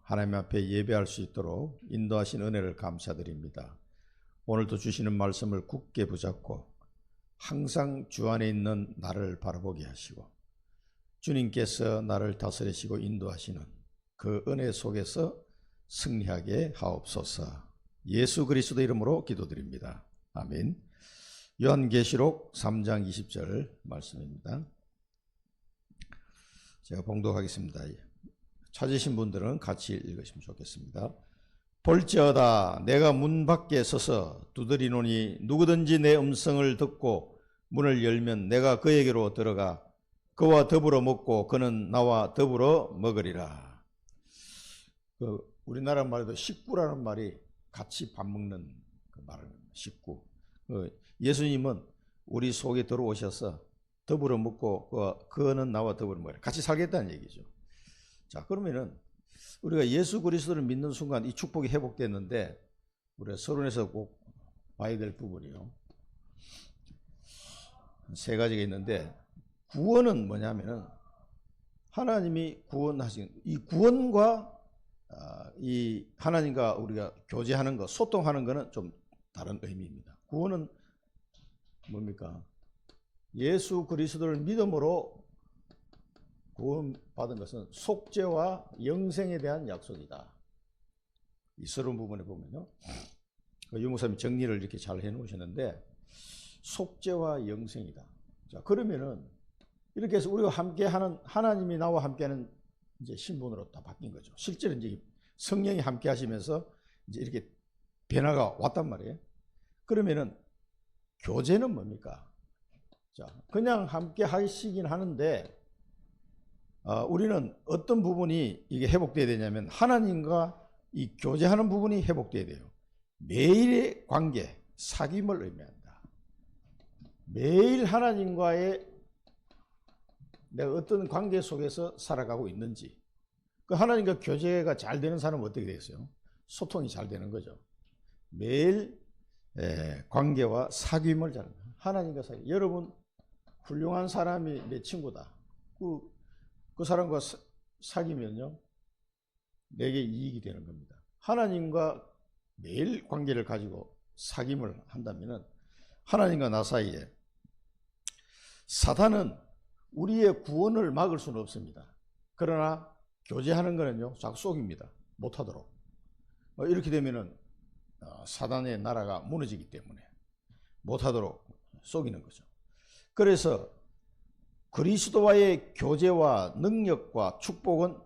하나님 앞에 예배할 수 있도록 인도하신 은혜를 감사드립니다. 오늘도 주시는 말씀을 굳게 붙잡고 항상 주 안에 있는 나를 바라보게 하시고 주님께서 나를 다스리시고 인도하시는 그 은혜 속에서 승리하게 하옵소서. 예수 그리스도 이름으로 기도드립니다. 아멘. 요한계시록 3장 20절 말씀입니다. 제가 봉독하겠습니다. 찾으신 분들은 같이 읽으시면 좋겠습니다. 볼지어다 내가 문 밖에 서서 두드리노니 누구든지 내 음성을 듣고 문을 열면 내가 그에게로 들어가 그와 더불어 먹고 그는 나와 더불어 먹으리라. 우리나라 말에도 식구라는 말이 같이 밥 먹는 그 말을 식구. 예수님은 우리 속에 들어오셔서 더불어 먹고 그는 나와 더불어 먹으라. 같이 살겠다는 얘기죠. 자, 그러면은 우리가 예수 그리스도를 믿는 순간 이 축복이 회복됐는데 우리가 서론에서 꼭 봐야 될 부분이요. 세 가지가 있는데 구원은 뭐냐면은 하나님이 구원하신 이 구원과 이 하나님과 우리가 교제하는 거, 소통하는 거는 좀 다른 의미입니다. 구원은 뭡니까? 예수 그리스도를 믿음으로 구원받은 것은 속죄와 영생에 대한 약속이다. 이 서론 부분에 보면요. 유목사님이 정리를 이렇게 잘 해놓으셨는데 속죄와 영생이다. 자, 그러면은 이렇게 해서 우리가 함께하는 하나님이 나와 함께하는 이제 신분으로 다 바뀐 거죠. 실제로 이제 성령이 함께 하시면서 이제 이렇게 변화가 왔단 말이에요. 그러면은 교제는 뭡니까? 자, 그냥 함께 하시긴 하는데 우리는 어떤 부분이 이게 회복돼야 되냐면 하나님과 이 교제하는 부분이 회복돼야 돼요. 매일의 관계, 사귐을 의미한다. 매일 하나님과의 내가 어떤 관계 속에서 살아가고 있는지, 그 하나님과 교제가 잘 되는 사람은 어떻게 되겠어요? 소통이 잘 되는 거죠. 매일 관계와 사귐을 잘, 하나님과 사귐. 여러분 훌륭한 사람이 내 친구다. 그 사람과 사귀면요 내게 이익이 되는 겁니다. 하나님과 매일 관계를 가지고 사귐을 한다면은 하나님과 나 사이에 사단은 우리의 구원을 막을 수는 없습니다. 그러나 교제하는 거는요 자꾸 속입니다. 못하도록. 이렇게 되면은 사단의 나라가 무너지기 때문에 못하도록 속이는 거죠. 그래서 그리스도와의 교제와 능력과 축복은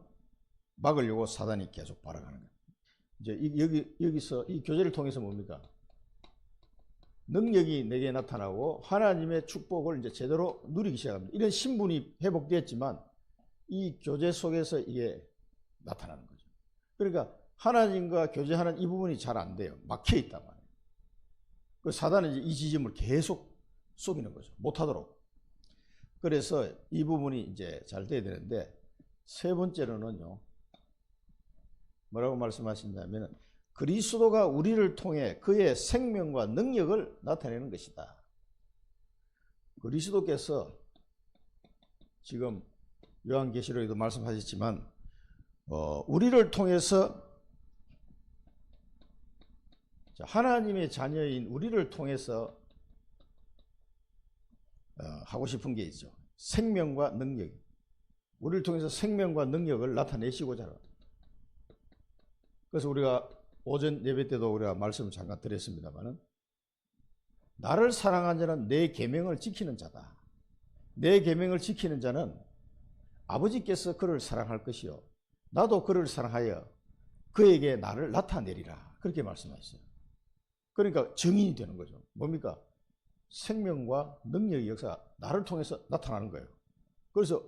막으려고 사단이 계속 발악하는 거예요. 이제 여기서 이 교제를 통해서 뭡니까? 능력이 내게 나타나고 하나님의 축복을 이제 제대로 누리기 시작합니다. 이런 신분이 회복됐지만 이 교제 속에서 이게 나타나는 거죠. 그러니까 하나님과 교제하는 이 부분이 잘 안 돼요. 막혀 있단 말이에요. 그 사단은 이제 이 지점을 계속 속이는 거죠. 못하도록. 그래서 이 부분이 이제 잘 돼야 되는데 세 번째로는요. 뭐라고 말씀하신다면 그리스도가 우리를 통해 그의 생명과 능력을 나타내는 것이다. 그리스도께서 지금 요한계시록에도 말씀하셨지만 우리를 통해서 하나님의 자녀인 우리를 통해서 하고 싶은 게 있죠. 생명과 능력. 우리를 통해서 생명과 능력을 나타내시고자 합니다. 그래서 우리가 오전 예배 때도 우리가 말씀을 잠깐 드렸습니다만은 나를 사랑한 자는 내 계명을 지키는 자다. 내 계명을 지키는 자는 아버지께서 그를 사랑할 것이요 나도 그를 사랑하여 그에게 나를 나타내리라. 그렇게 말씀하셨어요. 그러니까 증인이 되는 거죠. 뭡니까? 생명과 능력의 역사가 나를 통해서 나타나는 거예요. 그래서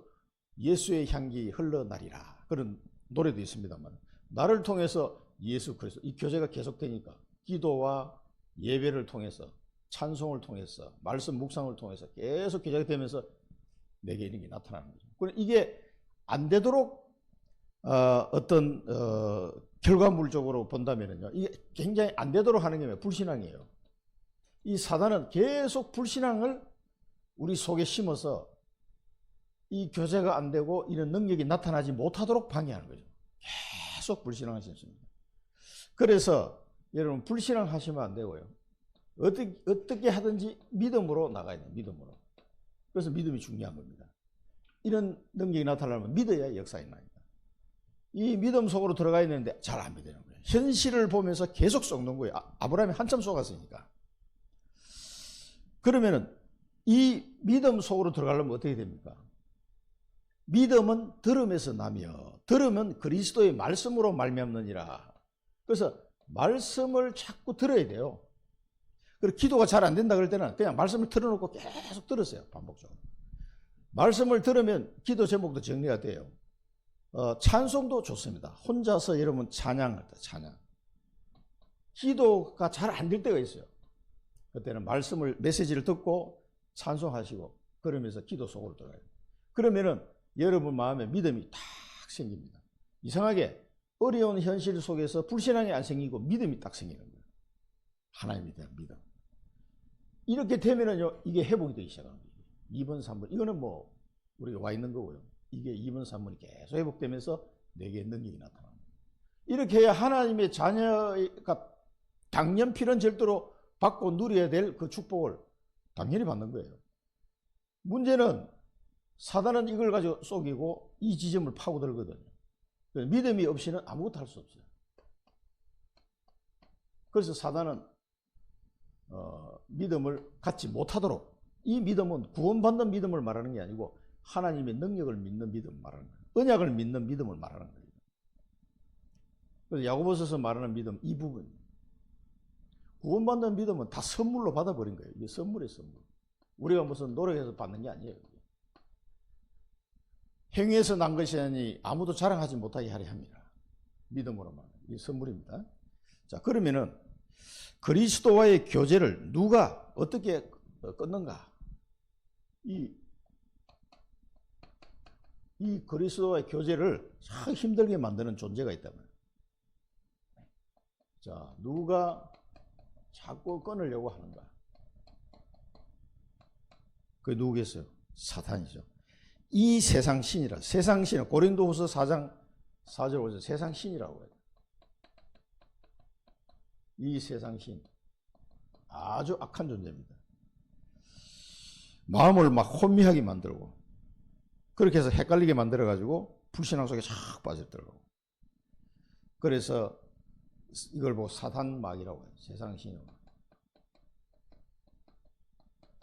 예수의 향기 흘러나리라. 그런 노래도 있습니다만 나를 통해서 예수 그리스도 이 교제가 계속되니까 기도와 예배를 통해서 찬송을 통해서 말씀 묵상을 통해서 계속 교제가 되면서 내게 이런 게 나타나는 거죠. 그럼 이게 안 되도록 어떤 결과물적으로 본다면요 이게 굉장히 안 되도록 하는 게 불신앙이에요. 이 사단은 계속 불신앙을 우리 속에 심어서 이 교제가 안 되고 이런 능력이 나타나지 못하도록 방해하는 거죠. 계속 불신앙하셨습니다. 그래서 여러분 불신앙 하시면 안 되고요. 어떻게 하든지 믿음으로 나가야 돼요. 믿음으로. 그래서 믿음이 중요한 겁니다. 이런 능력이 나타나면 믿어야 역사가 납니다. 이 믿음 속으로 들어가야 되는데 잘 안 믿어요. 현실을 보면서 계속 썩는 거예요. 아브라함이 한참 속았으니까. 그러면은 이 믿음 속으로 들어가려면 어떻게 됩니까? 믿음은 들음에서 나며 들음은 그리스도의 말씀으로 말미암느니라. 그래서 말씀을 자꾸 들어야 돼요. 그리고 기도가 잘 안 된다 그럴 때는 그냥 말씀을 틀어놓고 계속 들으세요. 반복적으로. 말씀을 들으면 기도 제목도 정리가 돼요. 찬송도 좋습니다. 혼자서 여러분 찬양할 때 찬양. 기도가 잘 안 될 때가 있어요. 그때는 메시지를 듣고 찬송하시고 그러면서 기도 속으로 들어가요. 그러면은 여러분 마음에 믿음이 딱 생깁니다. 이상하게 어려운 현실 속에서 불신앙이 안 생기고 믿음이 딱 생기는 거예요. 하나님에 대한 믿음. 이렇게 되면은요, 이게 회복이 되기 시작하는 거예요. 2번, 3번. 이거는 뭐, 우리가 와 있는 거고요. 이게 2번, 3번이 계속 회복되면서 내게 능력이 나타납니다. 이렇게 해야 하나님의 자녀가 당연 필연 절도로 받고 누려야 될 그 축복을 당연히 받는 거예요. 문제는 사단은 이걸 가지고 속이고 이 지점을 파고들거든요. 믿음이 없이는 아무것도 할 수 없어요. 그래서 사단은 믿음을 갖지 못하도록, 이 믿음은 구원받는 믿음을 말하는 게 아니고 하나님의 능력을 믿는 믿음을 말하는 거예요. 언약을 믿는 믿음을 말하는 거예요. 그래서 야고보서에서 말하는 믿음 이 부분, 구원받는 믿음은 다 선물로 받아버린 거예요. 이게 선물이에요, 선물. 우리가 무슨 노력해서 받는 게 아니에요. 행위에서 난 것이 아니 아무도 자랑하지 못하게 하려 합니다. 믿음으로만. 이게 선물입니다. 자, 그러면은 그리스도와의 교제를 누가 어떻게 끊는가? 이 그리스도와의 교제를 참 힘들게 만드는 존재가 있다면, 자, 누가 자꾸 끊으려고 하는가? 그게 누구겠어요? 사탄이죠. 이 세상 신이라. 세상 신은 고린도후서 4장 4절 5절 세상 신이라고 해요. 이 세상 신 아주 악한 존재입니다. 마음을 막 혼미하게 만들고 그렇게 해서 헷갈리게 만들어 가지고 불신앙 속에 쫙 빠져들어가고, 그래서 이걸 보고 사탄막이라고 해요. 세상 신이라고.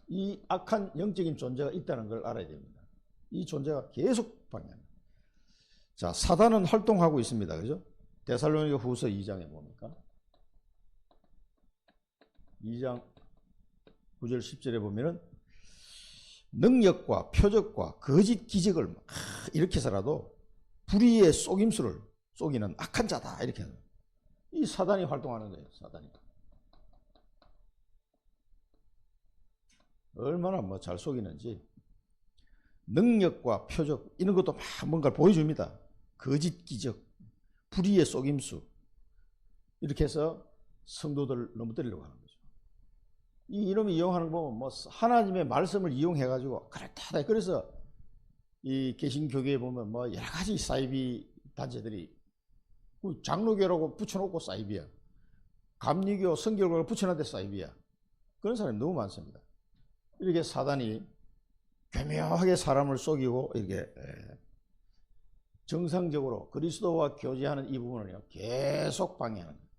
이 악한 영적인 존재가 있다는 걸 알아야 됩니다. 이 존재가 계속 방해합니다. 자, 사단은 활동하고 있습니다. 그죠? 데살로니가 후서 2장에 뭡니까? 2장 9절 10절에 보면은 능력과 표적과 거짓 기적을 막 일으켜서라도 불의의 속임수를 속이는 악한 자다, 이렇게 하는 거예요. 이 사단이 활동하는 거예요. 사단이 얼마나 뭐 잘 속이는지. 능력과 표적 이런 것도 막 뭔가를 보여줍니다. 거짓 기적, 불의의 속임수, 이렇게 해서 성도들을 넘어뜨리려고 하는 거죠. 이 이놈이 이용하는 거 보면 뭐 하나님의 말씀을 이용해 가지고 그렇다. 그래서 이 개신교계에 보면 뭐 여러 가지 사이비 단체들이 장로교라고 붙여놓고 사이비야, 감리교 성결교를 붙여놨는데 사이비야. 그런 사람이 너무 많습니다. 이렇게 사단이 교묘하게 사람을 속이고 이렇게 정상적으로 그리스도와 교제하는 이 부분을 계속 방해하는 거예요.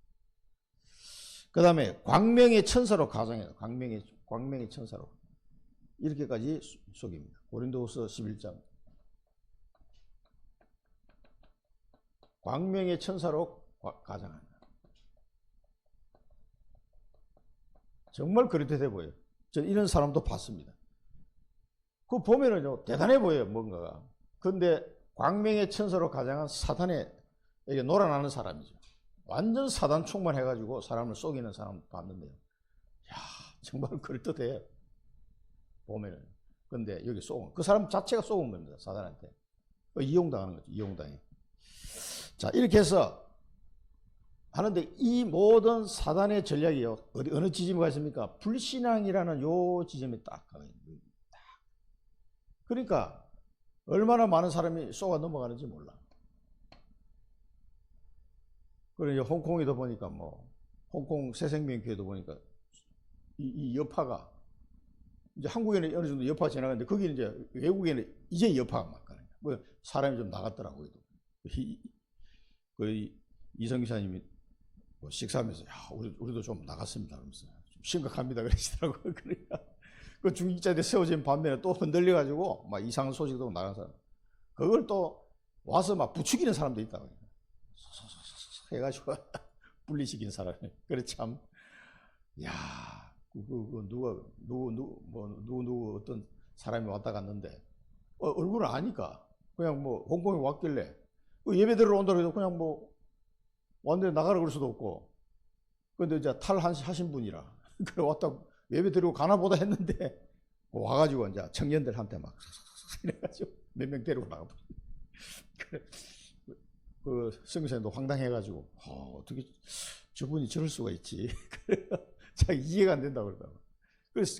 그 다음에 광명의 천사로 가정해요. 광명의 천사로 이렇게까지 속입니다. 고린도후서 11장. 광명의 천사로 가정한다. 정말 그렇게 돼 보여요. 저는 이런 사람도 봤습니다. 그거 보면은요, 대단해 보여요, 뭔가가. 근데 광명의 천사로 가장한 사탄에 놀아나는 사람이죠. 완전 사단 충만해가지고 사람을 속이는 사람 봤는데요. 야, 정말 그럴듯해요. 보면은. 근데 여기 그 사람 자체가 속은 겁니다, 사단한테. 이용당하는 거죠, 이용당해. 자, 이렇게 해서 하는데 이 모든 사단의 전략이요, 어느 지점에 가 있습니까? 불신앙이라는 요 지점에 딱 가 있는 거예요. 그러니까 얼마나 많은 사람이 쏘아 넘어가는지 몰라. 그리고 이제 홍콩에도 보니까 뭐 홍콩 새생명교회도 보니까 이 여파가 이제 한국에는 어느 정도 여파가 지나가는데 거기는 이제 외국에는 이제 여파가 막 가는 거야. 뭐 사람이 좀 나갔더라고요. 그 이성 기사님이 뭐 식사하면서 야, 우리도 좀 나갔습니다. 그러면서 좀 심각합니다. 그러시더라고요. 그러니까 그 중직자들 세워진 반면에 또 흔들려가지고 막 이상한 소식도 나간 사람. 그걸 또 와서 막 부추기는 사람도 있다고. 해가지고 분리시킨 사람이. 그래 참, 야, 누구 어떤 사람이 왔다 갔는데 얼굴을 아니까 그냥 뭐 홍콩에 왔길래 예배 들으러 온다 해도 그냥 뭐 왔는데 나가라 그럴 수도 없고. 근데 이제 탈하신 분이라 그래 왔다 예배 드리고 가나 보다 했는데 와가지고 이제 청년들한테 막 이래가지고 몇 명 데리고 나가버려. 그래. 그 성교사님도 황당해가지고 어떻게 저분이 저럴 수가 있지. 자기 이해가 안 된다고 그러더라고.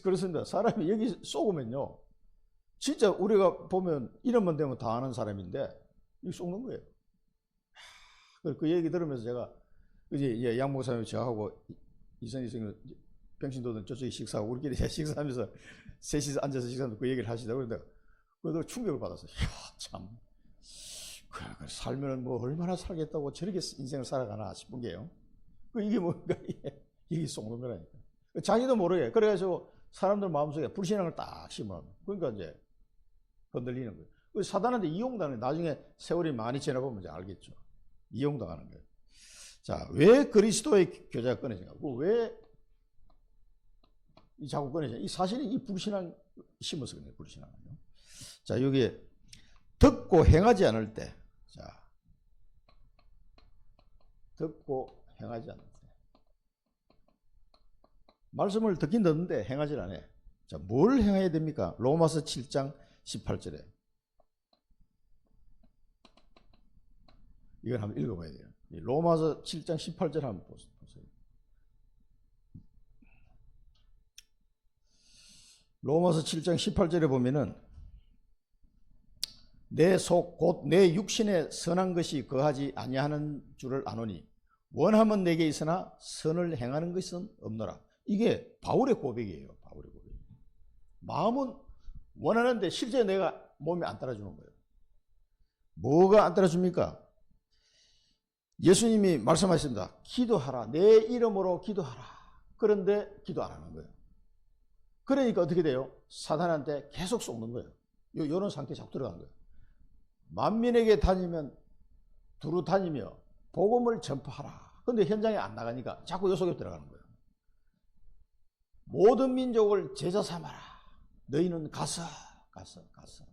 그렇습니다. 사람이 여기 쏘으면요 진짜 우리가 보면 이름만 되면 다 아는 사람인데 이 쏘는 거예요. 그 얘기 들으면서 제가 이제 양 목사님 저하고 이선희 선생님 병신도든 저쪽에 식사하고 우리끼리 식사하면서 셋이서 앉아서 식사하면서 그 얘기를 하시다고 그러는데 그래도 충격을 받았어요. 이야 참 그래, 살면 뭐 얼마나 살겠다고 저렇게 인생을 살아가나 싶은 게요. 이게 뭔가 이게 쏘는 거라니까. 자기도 모르게 그래가지고 사람들 마음속에 불신앙을 딱 심어. 그러니까 이제 흔들리는 거예요. 사단한테 이용당하는 나중에 세월이 많이 지나보면 이제 알겠죠. 이용당하는 거예요. 자, 왜 그리스도의 교제가 끊어진가? 왜 자꾸 끊어져? 이 사실은 이 불신앙 심어서 그래요. 불신앙은요. 자, 여기 듣고 행하지 않을 때. 자, 듣고 행하지 않을 때. 말씀을 듣긴 듣는데 행하지 않아요. 자, 뭘 행해야 됩니까? 로마서 7장 18절에. 이걸 한번 읽어봐야 돼요. 로마서 7장 18절 한번 보세요. 로마서 7장 18절에 보면은 내 속 곧 내 육신에 선한 것이 거하지 아니하는 줄을 아노니 원함은 내게 있으나 선을 행하는 것은 없노라. 이게 바울의 고백이에요. 바울의 고백. 마음은 원하는데 실제 내가 몸이 안 따라주는 거예요. 뭐가 안 따라줍니까? 예수님이 말씀하셨습니다. 기도하라. 내 이름으로 기도하라. 그런데 기도 안 하는 거예요. 그러니까 어떻게 돼요? 사단한테 계속 속는 거예요. 이런 상태에 자꾸 들어가는 거예요. 만민에게 다니면 두루 다니며 복음을 전파하라. 그런데 현장에 안 나가니까 자꾸 요 속에 들어가는 거예요. 모든 민족을 제자 삼아라. 너희는 가서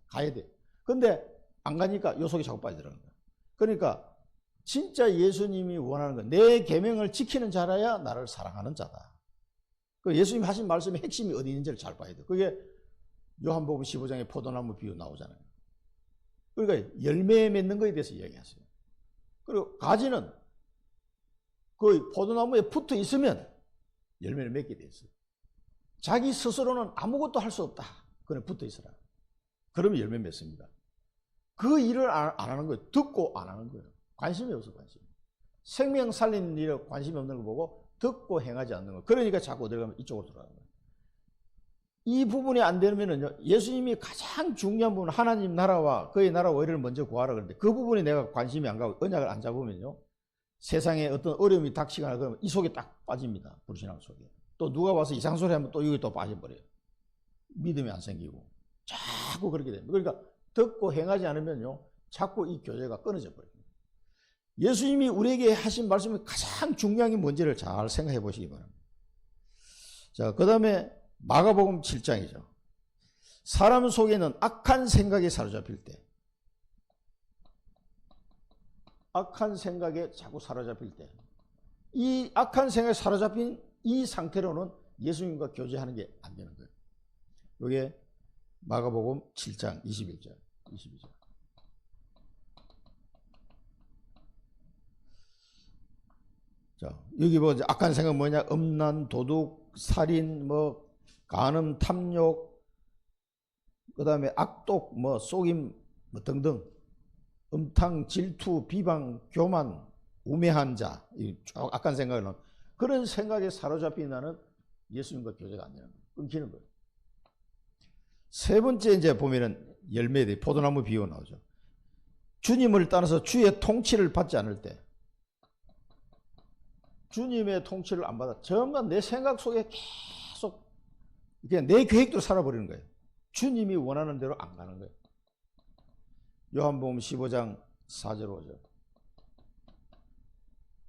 가야 돼. 근데 안 가니까 요 속에 자꾸 빠져들어가는 거예요. 그러니까 진짜 예수님이 원하는 건 내 계명을 지키는 자라야 나를 사랑하는 자다. 그 예수님 하신 말씀의 핵심이 어디 있는지를 잘 봐야 돼요. 그게 요한복음 15장에 포도나무 비유 나오잖아요. 그러니까 열매 맺는 거에 대해서 이야기하세요. 그리고 가지는 그 포도나무에 붙어 있으면 열매를 맺게 돼 있어요. 자기 스스로는 아무것도 할 수 없다. 그냥 붙어 있어라. 그러면 열매 맺습니다. 그 일을 안 하는 거예요. 듣고 안 하는 거예요. 관심이 없어, 관심. 생명 살리는 일에 관심이 없는 걸 보고 듣고 행하지 않는 거. 그러니까 자꾸 어디 가면 이쪽으로 돌아가는 거예요. 이 부분이 안 되면은요, 예수님이 가장 중요한 부분, 하나님 나라와 그의 나라 의를 먼저 구하라 그러는데 그 부분에 내가 관심이 안 가고 언약을 안 잡으면요, 세상에 어떤 어려움이 닥치거나 그러면 이 속에 딱 빠집니다. 불신앙 속에. 또 누가 와서 이상 소리 하면 또 여기 또 빠져버려요. 믿음이 안 생기고. 자꾸 그렇게 됩니다. 그러니까 듣고 행하지 않으면요, 자꾸 이 교제가 끊어져 버려요. 예수님이 우리에게 하신 말씀이 가장 중요한 게 뭔지를 잘 생각해 보시기 바랍니다. 자, 그 다음에 마가복음 7장이죠. 사람 속에는 악한 생각에 사로잡힐 때, 악한 생각에 자꾸 사로잡힐 때, 이 악한 생각에 사로잡힌 이 상태로는 예수님과 교제하는 게 안 되는 거예요. 이게 마가복음 7장 21절, 22절. 자, 여기 뭐 악한 생각 뭐냐? 음란, 도둑, 살인, 뭐 간음, 탐욕, 그다음에 악독, 뭐 속임, 뭐 등등, 음탕, 질투, 비방, 교만, 우매한 자, 악한 생각을 하는 그런 생각에 사로잡힌 나는 예수님과 교제가 안 되는 거예요. 끊기는 거예요. 세 번째 이제 보면은 열매들이 포도나무 비유 나오죠. 주님을 따라서 주의 통치를 받지 않을 때, 주님의 통치를 안 받아 정말 내 생각 속에 계속 그냥 내 계획대로 살아버리는 거예요. 주님이 원하는 대로 안 가는 거예요. 요한복음 15장 4절 5절.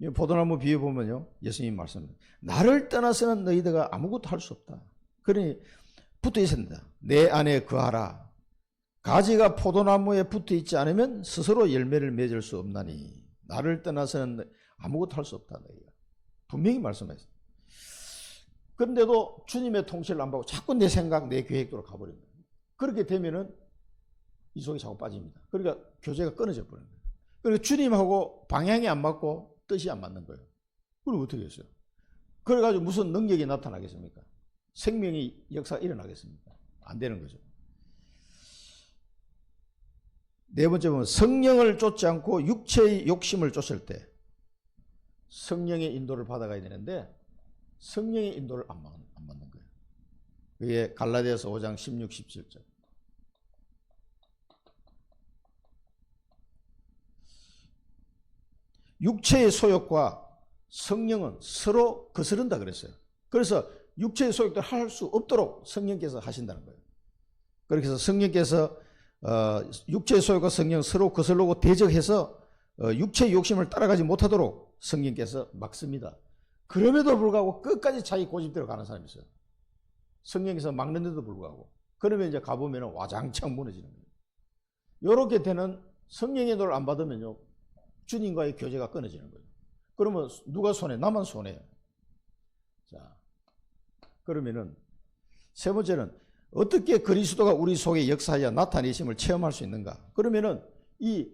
이 포도나무 비유 보면요, 예수님 말씀입니다. 나를 떠나서는 너희들가 아무것도 할 수 없다. 그러니 붙어 있어야 된다. 내 안에 거하라. 가지가 포도나무에 붙어 있지 않으면 스스로 열매를 맺을 수 없나니 나를 떠나서는 아무것도 할 수 없다. 너희가 분명히 말씀하셨어요. 그런데도 주님의 통치를 안 받고 자꾸 내 생각, 내 계획대로 가버리는 거예요. 그렇게 되면은 이 속에 자꾸 빠집니다. 그러니까 교제가 끊어져 버리는 거예요. 그러니까 주님하고 방향이 안 맞고 뜻이 안 맞는 거예요. 그럼 어떻게 했어요? 그래가지고 무슨 능력이 나타나겠습니까? 생명의 역사가 일어나겠습니까? 안 되는 거죠. 네 번째 보면 성령을 쫓지 않고 육체의 욕심을 쫓을 때 성령의 인도를 받아가야 되는데 성령의 인도를 안 받는 거예요. 그게 갈라디아서 5장 16, 17절. 육체의 소욕과 성령은 서로 거스른다 그랬어요. 그래서 육체의 소욕도 할 수 없도록 성령께서 하신다는 거예요. 그렇게 해서 성령께서 육체의 소욕과 성령 서로 거슬르고 대적해서 육체의 욕심을 따라가지 못하도록 성령께서 막습니다. 그럼에도 불구하고 끝까지 자기 고집대로 가는 사람이 있어요. 성령께서 막는데도 불구하고. 그러면 이제 가보면 와장창 무너지는 거예요. 이렇게 되는 성령의 도를 안 받으면요, 주님과의 교제가 끊어지는 거예요. 그러면 누가 손해? 나만 손해요. 자, 그러면은 세 번째는 어떻게 그리스도가 우리 속에 역사하여 나타내심을 체험할 수 있는가? 그러면은 이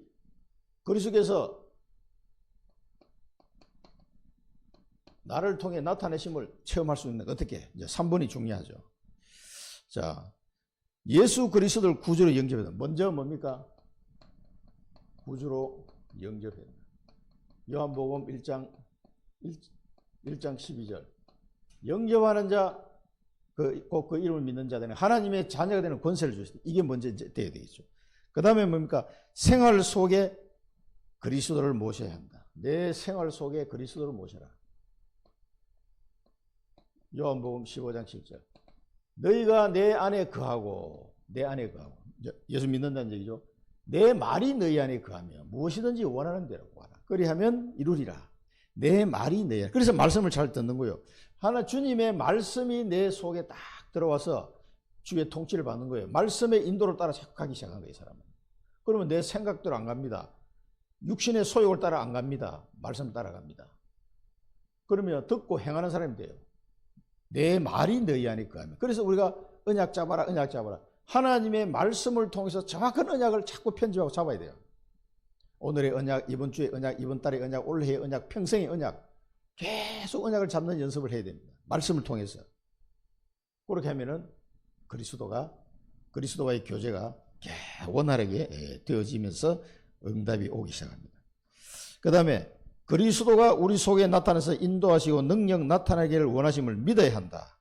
그리스도께서 나를 통해 나타내심을 체험할 수 있는 어떻게? 이제 3번이 중요하죠. 자, 예수 그리스도를 구주로 영접해야 돼. 먼저 뭡니까? 구주로 영접해야 돼. 요한복음 1장 12절. 영접하는 자, 꼭 그 이름을 믿는 자들은 하나님의 자녀가 되는 권세를 주시다. 이게 먼저 돼야 되겠죠. 그 다음에 뭡니까? 생활 속에 그리스도를 모셔야 한다. 내 생활 속에 그리스도를 모셔라. 요한복음 15장 7절. 너희가 내 안에 거하고, 예수 믿는다는 얘기죠. 내 말이 너희 안에 거하며 무엇이든지 원하는 대로 구하라. 그리하면 이루리라. 내 말이 너희 안에. 그래서 말씀을 잘 듣는 거예요. 하나 주님의 말씀이 내 속에 딱 들어와서 주의 통치를 받는 거예요. 말씀의 인도를 따라 자꾸 가기 시작한 거예요, 이 사람은. 그러면 내 생각대로 안 갑니다. 육신의 소욕을 따라 안 갑니다. 말씀 따라 갑니다. 그러면 듣고 행하는 사람이 돼요. 내 말이 너희 안에 거하며. 그래서 우리가 언약 잡아라, 언약 잡아라. 하나님의 말씀을 통해서 정확한 언약을 자꾸 편집하고 잡아야 돼요. 오늘의 언약, 이번 주의 언약, 이번 달의 언약, 올해의 언약, 평생의 언약. 계속 언약을 잡는 연습을 해야 됩니다. 말씀을 통해서. 그렇게 하면은 그리스도와의 교제가 원활하게 되어지면서 응답이 오기 시작합니다. 그 다음에 그리스도가 우리 속에 나타나서 인도하시고 능력 나타나기를 원하심을 믿어야 한다.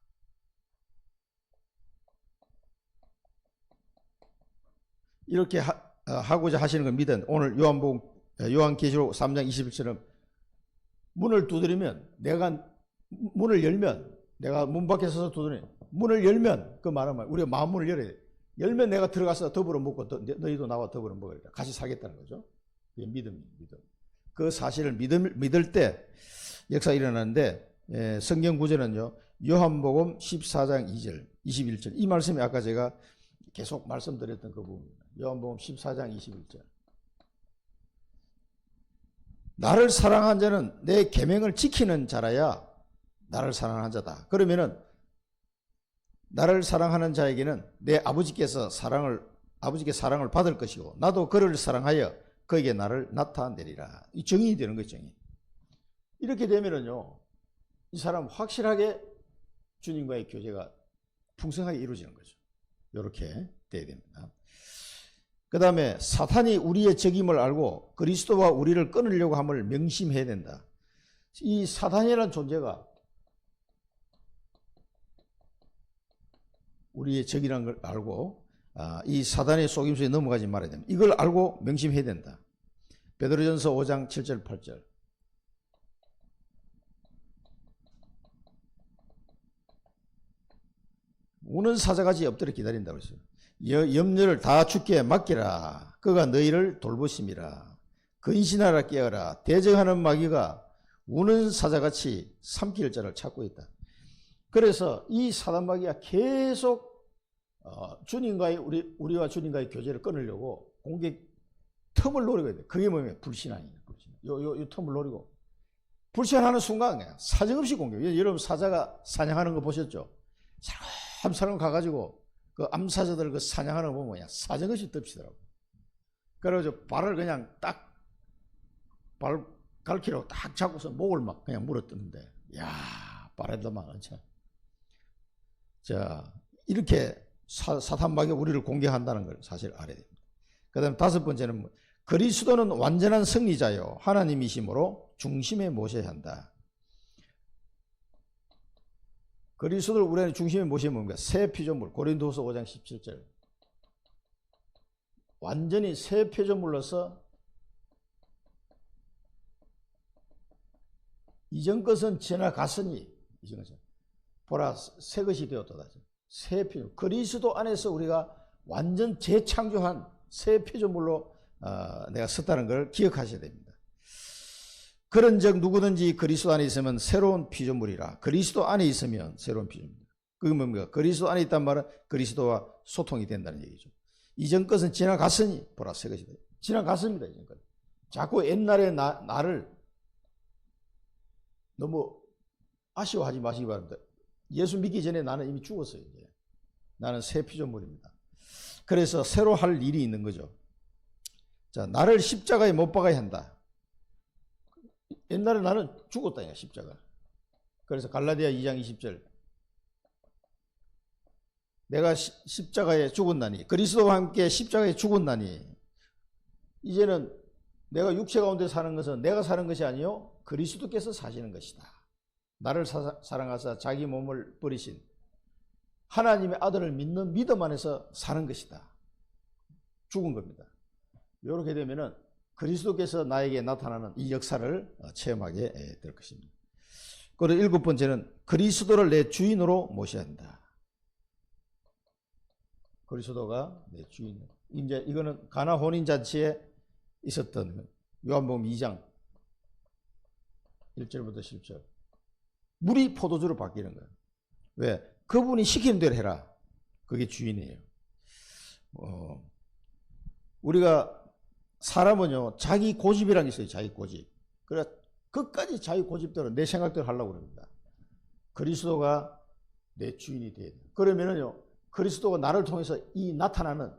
이렇게 하고자 하시는 걸 믿은 오늘 요한계시록 3장 21절처럼 문을 두드리면 문을 열면 내가 문 밖에 서서 두드리면 문을 열면 그 말은 우리가 마음문을 열어야 돼. 열면 내가 들어가서 더불어 먹고 너희도 나와 더불어 먹으리라. 같이 살겠다는 거죠. 그게 믿음이에요. 믿음. 그 사실을 믿을 때 역사가 일어나는데 성경 구절은요. 요한복음 14장 2절 21절 이 말씀이 아까 제가 계속 말씀드렸던 그 부분입니다. 요한복음 14장 21절 나를 사랑한 자는 내 계명을 지키는 자라야 나를 사랑한 자다. 그러면은 나를 사랑하는 자에게는 내 아버지께 사랑을 받을 것이고 나도 그를 사랑하여 그에게 나를 나타내리라. 이 정인이 되는 거죠. 정인. 이렇게 되면은요, 이 사람 확실하게 주님과의 교제가 풍성하게 이루어지는 거죠. 이렇게 돼야 됩니다. 그 다음에 사탄이 우리의 적임을 알고 그리스도와 우리를 끊으려고 함을 명심해야 된다. 이 사탄이라는 존재가 우리의 적이라는 걸 알고 이 사단의 속임수에 넘어가지 말아야 됩니다. 이걸 알고 명심해야 된다. 베드로전서 5장 7절 8절. 우는 사자같이 엎드려 기다린다고 했어요. 염려를 다 주께 맡기라. 그가 너희를 돌보심이라. 근신하라 깨어라. 대적하는 마귀가 우는 사자같이 삼킬 자를 찾고 있다. 그래서 이 사단 마귀가 계속 주님과의 우리와 주님과의 교제를 끊으려고 공격 틈을 노리고 있다. 그게 뭐냐면 불신앙이에요. 요 틈을 노리고 불신하는 순간 사정없이 공격. 여러분 사자가 사냥하는 거 보셨죠? 사람 가가지고 그 암사자들 그 사냥하는 거 보면 사정없이 덮치더라고. 그래가지고 발을 그냥 딱 발 갈키로 딱 잡고서 목을 막 그냥 물어뜯는데, 야, 발에도 막 얹혀. 자, 이렇게 사탄 마귀가 우리를 공격한다는 걸 사실 알아야 됩니다. 그 다음 다섯 번째는 그리스도는 완전한 승리자요 하나님이심으로 중심에 모셔야 한다. 그리스도를 우리는 중심에 모시면 뭡니까? 새 피조물. 고린도후서 5장 17절. 완전히 새 피조물로서 이전 것은 지나갔으니 이전 것은 보라 새 것이 되었도다. 새 피조물. 그리스도 안에서 우리가 완전 재창조한 새 피조물로 내가 섰다는 걸 기억하셔야 됩니다. 그런즉 누구든지 그리스도 안에 있으면 새로운 피조물이라. 그리스도 안에 있으면 새로운 피조물이다. 그게 뭡니까? 그리스도 안에 있단 말은 그리스도와 소통이 된다는 얘기죠. 이전 것은 지나갔으니 보라 새 것이다. 지나갔습니다. 이전 것. 자꾸 옛날의 나를 너무 아쉬워하지 마시기 바랍니다. 예수 믿기 전에 나는 이미 죽었어요. 이제. 나는 새 피조물입니다. 그래서 새로 할 일이 있는 거죠. 자, 나를 십자가에 못 박아야 한다. 옛날에 나는 죽었다, 십자가. 그래서 갈라디아 2장 20절. 내가 십자가에 죽었나니, 그리스도와 함께 십자가에 죽었나니, 이제는 내가 육체 가운데 사는 것은 내가 사는 것이 아니요 그리스도께서 사시는 것이다. 나를 사랑하사 자기 몸을 버리신 하나님의 아들을 믿는 믿음 안에서 사는 것이다. 죽은 겁니다. 이렇게 되면은 그리스도께서 나에게 나타나는 이 역사를 체험하게 될 것입니다. 그리고 일곱 번째는 그리스도를 내 주인으로 모셔야 한다. 그리스도가 내 주인. 이제 이거는 가나 혼인 잔치에 있었던 요한복음 2장 1절부터 10절. 물이 포도주로 바뀌는 거예요. 왜? 그분이 시키는 대로 해라. 그게 주인이에요. 우리가 사람은요, 자기 고집이라는 게 있어요. 자기 고집. 그래, 끝까지 자기 고집대로 내 생각대로 하려고 그럽니다. 그리스도가 내 주인이 돼야 돼요. 그러면은요, 그리스도가 나를 통해서 이 나타나는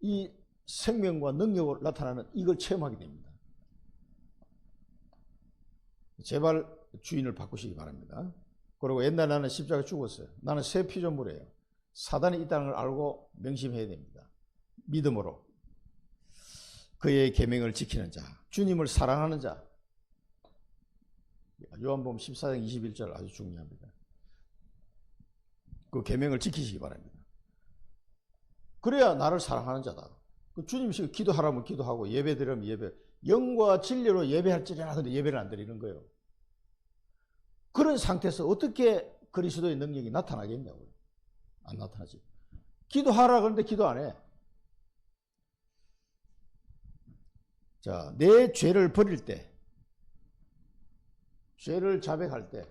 이 생명과 능력으로 나타나는 이걸 체험하게 됩니다. 제발 주인을 바꾸시기 바랍니다. 그리고 옛날 나는 십자가에 죽었어요. 나는 새 피조물이에요. 사단이 있다는 걸 알고 명심해야 됩니다. 믿음으로 그의 계명을 지키는 자, 주님을 사랑하는 자. 요한복음 14장 21절 아주 중요합니다. 그 계명을 지키시기 바랍니다. 그래야 나를 사랑하는 자다. 그 주님이 기도하라면 기도하고 예배 드리면 예배, 영과 진리로 예배할지라 하는데 예배를 안 드리는 거예요. 그런 상태에서 어떻게 그리스도의 능력이 나타나겠냐고요. 안 나타나지. 기도하라 그러는데 기도 안 해. 자, 내 죄를 버릴 때, 죄를 자백할 때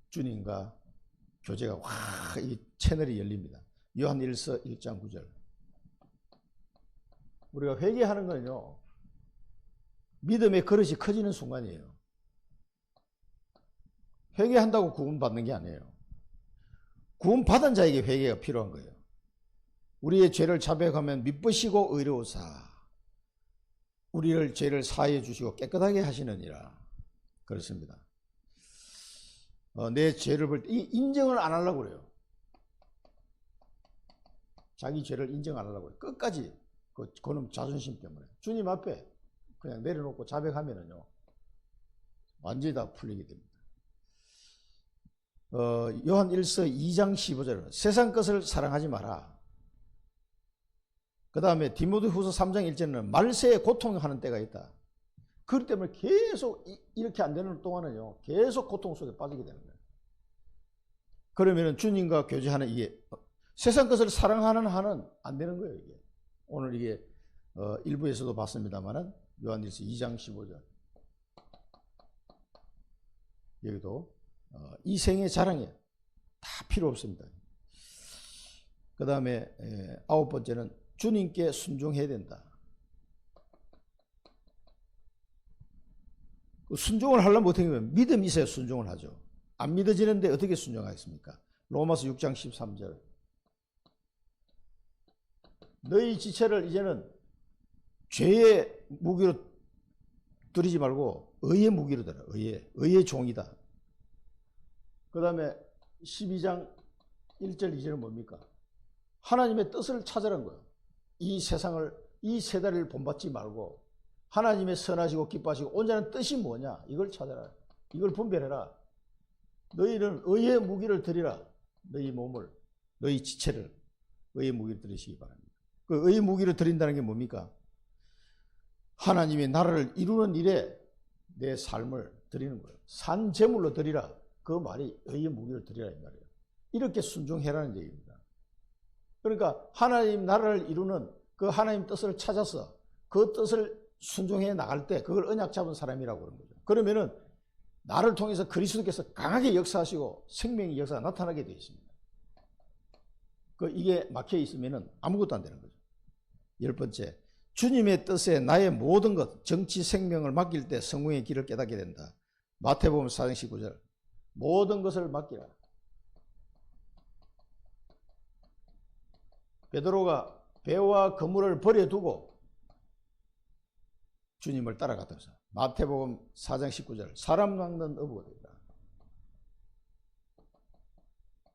주님과 교제가 이 채널이 열립니다. 요한 1서 1장 9절. 우리가 회개하는 건요, 믿음의 그릇이 커지는 순간이에요. 회개한다고 구원받는 게 아니에요. 구원받은 자에게 회개가 필요한 거예요. 우리의 죄를 자백하면 미쁘시고 의로우사 우리를 죄를 사하여 주시고 깨끗하게 하시느니라. 그렇습니다. 내 죄를 볼 때 인정을 안 하려고 그래요. 자기 죄를 인정 안 하려고 해요. 끝까지 그놈 자존심 때문에 주님 앞에 그냥 내려놓고 자백하면은요 완전히 다 풀리게 됩니다. 요한 1서 2장 15절은 세상 것을 사랑하지 마라. 그 다음에 디모데후서 3장 1절은 말세에 고통하는 때가 있다. 그렇기 때문에 계속 이렇게 안 되는 동안은요 계속 고통 속에 빠지게 되는 거예요. 그러면은 주님과 교제하는 이게 세상 것을 사랑하는 한은 안 되는 거예요. 이게 오늘 이게 일부에서도 봤습니다만은 요한일서 2장 15절 여기도 이 생의 자랑에 다 필요 없습니다. 그 다음에 9번째는 주님께 순종해야 된다. 순종을 하려면 어떻게 하면 믿음이 있어야 순종을 하죠. 안 믿어지는데 어떻게 순종하겠습니까? 로마서 6장 13절 너희 지체를 이제는 죄의 무기로 들이지 말고 의의 무기로 들어. 의의 종이다. 그 다음에 12장 1절 2절은 뭡니까? 하나님의 뜻을 찾으라는 거예요. 이 세상을 이 세대를 본받지 말고 하나님의 선하시고 기뻐하시고 온전한 뜻이 뭐냐 이걸 찾아라. 이걸 분별해라. 너희는 의의 무기를 들이라. 너희 몸을 너희 지체를 의의 무기를 들이시기 바랍니다. 그 의의 무기를 들인다는 게 뭡니까? 하나님의 나라를 이루는 일에 내 삶을 드리는 거예요. 산 제물로 드리라. 그 말이 의의 무기를 드리라 이 말이에요. 이렇게 순종해라는 얘기입니다. 그러니까 하나님 나라를 이루는 그 하나님 뜻을 찾아서 그 뜻을 순종해 나갈 때 그걸 언약 잡은 사람이라고 그러는 거죠. 그러면은 나를 통해서 그리스도께서 강하게 역사하시고 생명의 역사가 나타나게 되어 있습니다. 이게 막혀 있으면은 아무것도 안 되는 거죠. 10번째, 주님의 뜻에 나의 모든 것, 정치 생명을 맡길 때 성공의 길을 깨닫게 된다. 마태복음 4장 19절 모든 것을 맡기라. 베드로가 배와 그물을 버려두고 주님을 따라갔다면서 마태복음 4장 19절 사람 낚는 어부가 된다.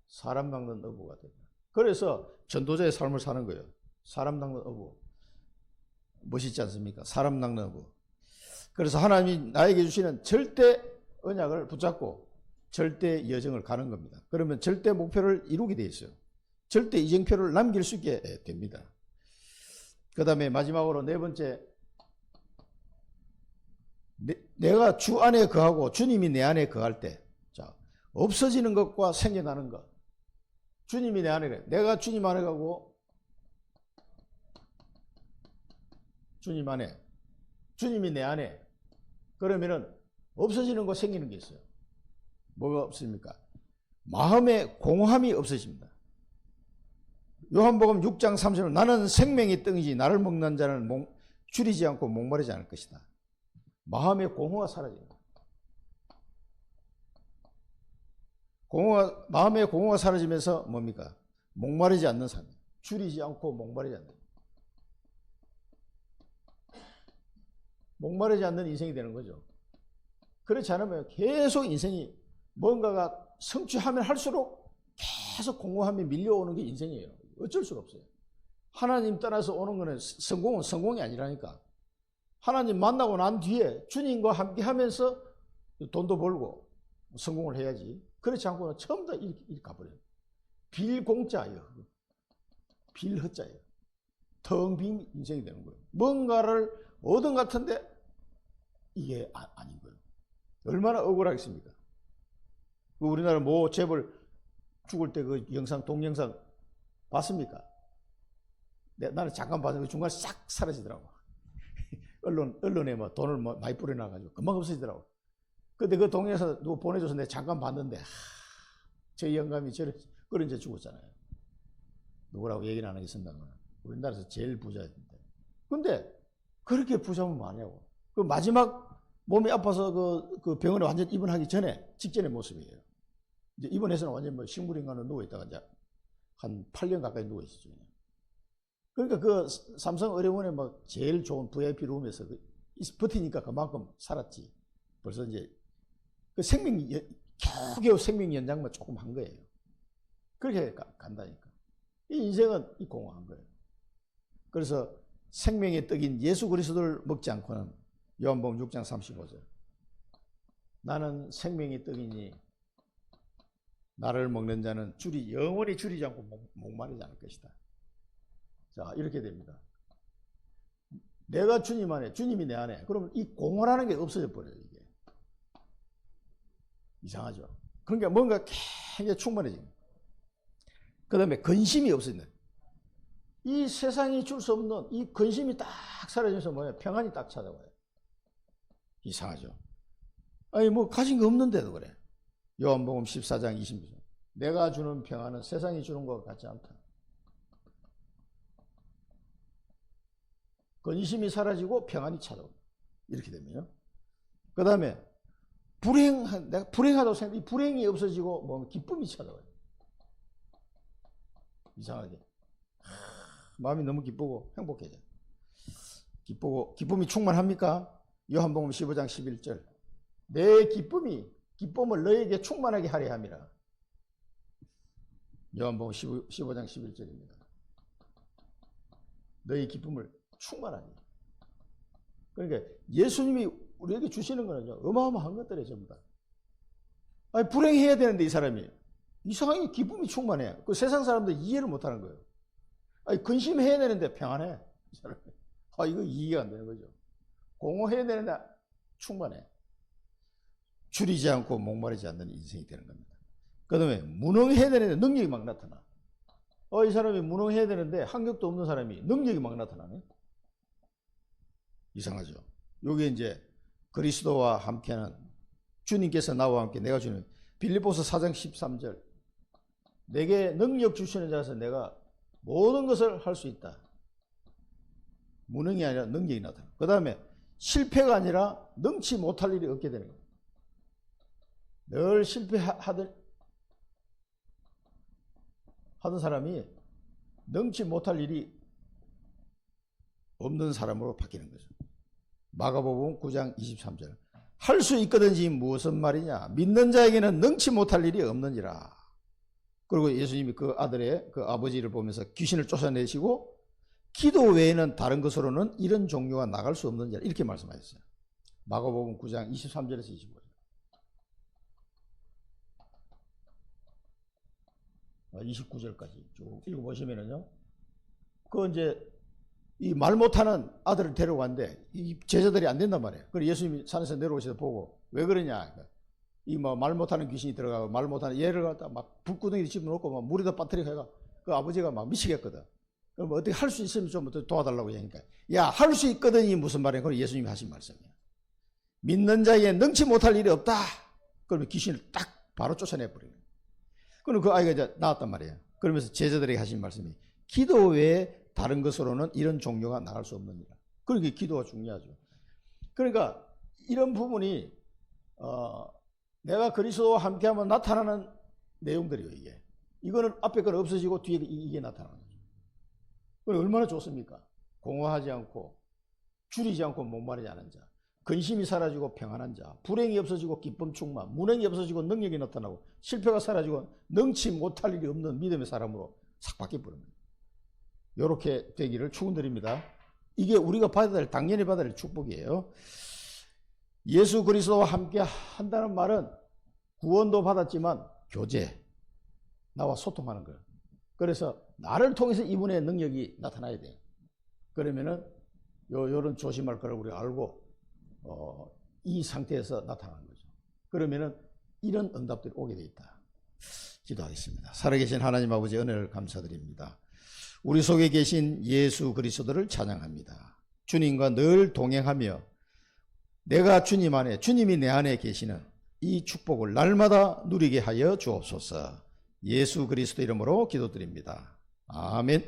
사람 낚는 어부가 된다. 그래서 전도자의 삶을 사는 거예요. 사람 낚는 어부. 멋있지 않습니까? 사람 낚는 어부. 그래서 하나님이 나에게 주시는 절대 언약을 붙잡고 절대 여정을 가는 겁니다. 그러면 절대 목표를 이루게 돼 있어요. 절대 이정표를 남길 수 있게 됩니다. 그 다음에 마지막으로 4번째, 내가 주 안에 거하고 주님이 내 안에 거할 때, 자, 없어지는 것과 생겨나는 것. 주님이 내 안에 거해. 내가 주님 안에 가고 주님 안에, 주님이 내 안에. 그러면은 없어지는 거 생기는 게 있어요. 뭐가 없습니까? 마음의 공허함이 없어집니다. 요한복음 6장 3절 나는 생명의 떡이지 나를 먹는 자는 줄이지 않고 목마르지 않을 것이다. 마음의 공허가 사라집니다. 마음의 공허가 사라지면서 뭡니까? 목마르지 않는 삶. 줄이지 않고 목마르지 않는. 목마르지 않는 인생이 되는 거죠. 그렇지 않으면 계속 인생이 뭔가가 성취하면 할수록 계속 공허함이 밀려오는 게 인생이에요. 어쩔 수가 없어요. 하나님 떠나서 오는 거는 성공은 성공이 아니라니까. 하나님 만나고 난 뒤에 주님과 함께 하면서 돈도 벌고 성공을 해야지. 그렇지 않고는 처음 다 이렇게 가버려요. 빌공짜예요. 빌허짜예요. 텅 빈 인생이 되는 거예요. 뭔가를 얻은 것 같은데 이게 아닌 거예요. 얼마나 억울하겠습니까? 우리나라 모 재벌 죽을 때 그 영상, 동영상 봤습니까? 나는 잠깐 봤는데 중간에 싹 사라지더라고. 언론에 뭐 돈을 많이 뿌려놔가지고 금방 없어지더라고. 근데 그 동영상 누구 보내줘서 내가 잠깐 봤는데, 저 영감이 그런 데 죽었잖아요. 누구라고 얘기는 안 하겠습니다만. 우리나라에서 제일 부자인데. 근데 그렇게 부자면 뭐하냐고. 그 마지막 몸이 아파서 그 병원에 완전 입원하기 직전의 모습이에요. 이제 입원해서는 완전 뭐 식물인간으로 누워있다가 이제 한 8년 가까이 누워있었죠. 그러니까 그 삼성 의료원에 막 제일 좋은 VIP 룸에서 버티니까 그만큼 살았지. 벌써 이제 그 겨우겨우 생명 연장만 조금 한 거예요. 그렇게 간다니까. 이 인생은 이 공허한 거예요. 그래서 생명의 떡인 예수 그리스도를 먹지 않고는 요한복음 6장 35절 나는 생명의 떡이니 나를 먹는 자는 영원히 줄이지 않고 목마르지 않을 것이다. 자, 이렇게 됩니다. 내가 주님 안에, 주님이 내 안에, 그러면 이 공허라는 게 없어져 버려요, 이게. 이상하죠? 그러니까 뭔가 굉장히 충만해지는. 그 다음에 근심이 없어지는. 이 세상이 줄 수 없는 이 근심이 딱 사라지면서 뭐예요? 평안이 딱 찾아와요. 이상하죠? 아니, 뭐, 가진 거 없는데도 그래. 요한복음 14장 20절. 내가 주는 평안은 세상이 주는 것 같지 않다. 근심이 사라지고 평안이 찾아옵니다. 이렇게 되면요. 그 다음에 내가 불행하다고 생각해. 이 불행이 없어지고 뭐 기쁨이 찾아와요. 이상하게. 마음이 너무 기쁘고 행복해져. 기쁨이 충만합니까? 요한복음 15장 11절. 내 기쁨을 너에게 충만하게 하려 함이라. 요한복음 15장 11절입니다. 너의 기쁨을 충만하게. 그러니까 예수님이 우리에게 주시는 거는요, 어마어마한 것들이에요, 전부 다. 아니, 불행해야 되는데 이 사람이 이상하게 기쁨이 충만해. 그 세상 사람들 이해를 못 하는 거예요. 아니, 근심해야 되는데 평안해. 이 사람이. 아, 이거 이해가 안 되는 거죠. 공허해야 되는데 충만해. 줄이지 않고 목마르지 않는 인생이 되는 겁니다. 그 다음에 무능해야 되는데 능력이 막 나타나. 이 사람이 무능해야 되는데 학력도 없는 사람이 능력이 막 나타나네. 이상하죠. 요게 이제 그리스도와 함께하는 주님께서 나와 함께 내가 주는 빌립보서 4장 13절. 내게 능력 주시는 자에서 내가 모든 것을 할 수 있다. 무능이 아니라 능력이 나타나. 그 다음에 실패가 아니라 능치 못할 일이 없게 되는 거예요. 늘 실패하던 사람이 능치 못할 일이 없는 사람으로 바뀌는 거죠. 마가복음 9장 23절. 할 수 있거든지 무슨 말이냐? 믿는 자에게는 능치 못할 일이 없느니라. 그리고 예수님이 그 아들의 그 아버지를 보면서 귀신을 쫓아내시고 기도 외에는 다른 것으로는 이런 종류가 나갈 수 없느니라. 이렇게 말씀하셨어요. 마가복음 9장 23절에서 25절. 29절까지 쭉 읽어보시면은요. 그 이제 이 말 못하는 아들을 데려왔는데 이 제자들이 안 된단 말이에요. 그래서 예수님이 산에서 내려오셔서 보고 왜 그러냐. 이 뭐 말 못하는 귀신이 들어가고 말 못하는 얘를 갖다 막 불구덩이 집어넣고 막 물에다 빠뜨리고 해가 그 아버지가 막 미치겠거든. 그럼 어떻게 할 수 있으면 좀 도와달라고 하니까 야, 할 수 있거든이 무슨 말이야. 그건 예수님이 하신 말씀이야. 믿는 자에게 능치 못할 일이 없다. 그러면 귀신을 딱 바로 쫓아내버리는 거예요. 그럼 그 아이가 이제 나왔단 말이에요. 그러면서 제자들에게 하신 말씀이 기도 외에 다른 것으로는 이런 종류가 나갈 수 없느니라. 그러니까 기도가 중요하죠. 그러니까 이런 부분이 내가 그리스도와 함께하면 나타나는 내용들이에요. 이게. 이거는 앞에 건 없어지고 뒤에 이게 나타나는 거죠. 그럼 얼마나 좋습니까? 공허하지 않고 줄이지 않고 목마르지 않은 자, 근심이 사라지고 평안한 자, 불행이 없어지고 기쁨 충만, 무능이 없어지고 능력이 나타나고 실패가 사라지고 능치 못할 일이 없는 믿음의 사람으로 싹 바뀌어버립니다. 이렇게 되기를 축원드립니다. 이게 우리가 받아야 될, 당연히 받아야 될 축복이에요. 예수 그리스도와 함께 한다는 말은 구원도 받았지만 교제, 나와 소통하는 거예요. 그래서 나를 통해서 이분의 능력이 나타나야 돼요. 그러면은 요런 조심할 거를 우리가 알고 이 상태에서 나타나는 거죠. 그러면은 이런 응답들이 오게 돼 있다. 기도하겠습니다. 살아계신 하나님 아버지 은혜를 감사드립니다. 우리 속에 계신 예수 그리스도를 찬양합니다. 주님과 늘 동행하며 내가 주님 안에, 주님이 내 안에 계시는 이 축복을 날마다 누리게 하여 주옵소서. 예수 그리스도 이름으로 기도드립니다. 아멘.